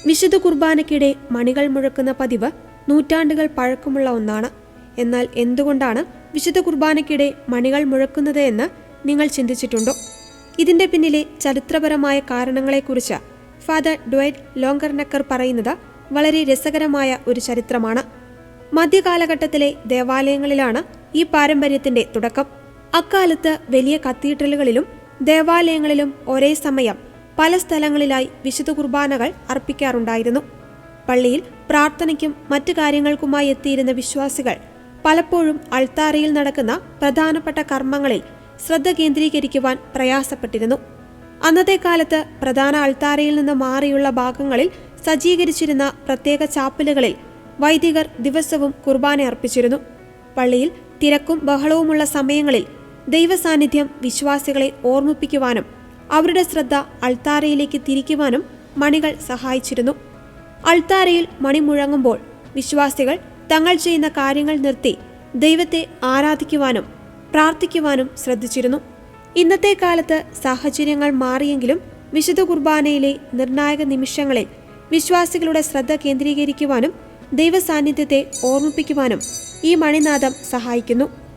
വിശുദ്ധ കുർബാനയ്ക്കിടെ മണികൾ മുഴക്കുന്ന പതിവ് നൂറ്റാണ്ടുകൾ പഴക്കമുള്ള ഒന്നാണ്. എന്നാൽ എന്തുകൊണ്ടാണ് വിശുദ്ധ കുർബാനയ്ക്കിടെ മണികൾ മുഴക്കുന്നത് എന്ന് നിങ്ങൾ ചിന്തിച്ചിട്ടുണ്ടോ? ഇതിന്റെ പിന്നിലെ ചരിത്രപരമായ കാരണങ്ങളെക്കുറിച്ച് ഫാദർ ഡ്വൈറ്റ് ലോങ്കർനെക്കർ പറയുന്നത് വളരെ രസകരമായ ഒരു ചരിത്രമാണ്. മധ്യകാലഘട്ടത്തിലെ ദേവാലയങ്ങളിലാണ് ഈ പാരമ്പര്യത്തിന്റെ തുടക്കം. അക്കാലത്ത് വലിയ കത്തീഡ്രലുകളിലും ദേവാലയങ്ങളിലും ഒരേ സമയം പല സ്ഥലങ്ങളിലായി വിശുദ്ധ കുർബാനകൾ അർപ്പിക്കാറുണ്ടായിരുന്നു. പള്ളിയിൽ പ്രാർത്ഥനയ്ക്കും മറ്റു കാര്യങ്ങൾക്കുമായി എത്തിയിരുന്ന വിശ്വാസികൾ പലപ്പോഴും അൾത്താരയിൽ നടക്കുന്ന പ്രധാനപ്പെട്ട കർമ്മങ്ങളിൽ ശ്രദ്ധ കേന്ദ്രീകരിക്കുവാൻ പ്രയാസപ്പെട്ടിരുന്നു. അന്നത്തെ കാലത്ത് പ്രധാന അൾത്താരയിൽ നിന്ന് മാറിയുള്ള ഭാഗങ്ങളിൽ സജ്ജീകരിച്ചിരുന്ന പ്രത്യേക ചാപ്പലുകളിൽ വൈദികർ ദിവസവും കുർബാന അർപ്പിച്ചിരുന്നു. പള്ളിയിൽ തിരക്കും ബഹളവുമുള്ള സമയങ്ങളിൽ ദൈവസാന്നിധ്യം വിശ്വാസികളെ ഓർമ്മിപ്പിക്കുവാനും അവരുടെ ശ്രദ്ധ അൾത്താരയിലേക്ക് തിരിക്കുവാനും മണികൾ സഹായിച്ചിരുന്നു. അൾത്താരയിൽ മണി മുഴങ്ങുമ്പോൾ വിശ്വാസികൾ തങ്ങൾ ചെയ്യുന്ന കാര്യങ്ങൾ നിർത്തി ദൈവത്തെ ആരാധിക്കുവാനും പ്രാർത്ഥിക്കുവാനും ശ്രദ്ധിച്ചിരുന്നു. ഇന്നത്തെ കാലത്ത് സാഹചര്യങ്ങൾ മാറിയെങ്കിലും വിശുദ്ധ കുർബാനയിലെ നിർണായക നിമിഷങ്ങളിൽ വിശ്വാസികളുടെ ശ്രദ്ധ കേന്ദ്രീകരിക്കുവാനും ദൈവസാന്നിധ്യത്തെ ഓർമ്മിപ്പിക്കുവാനും ഈ മണിനാദം സഹായിക്കുന്നു.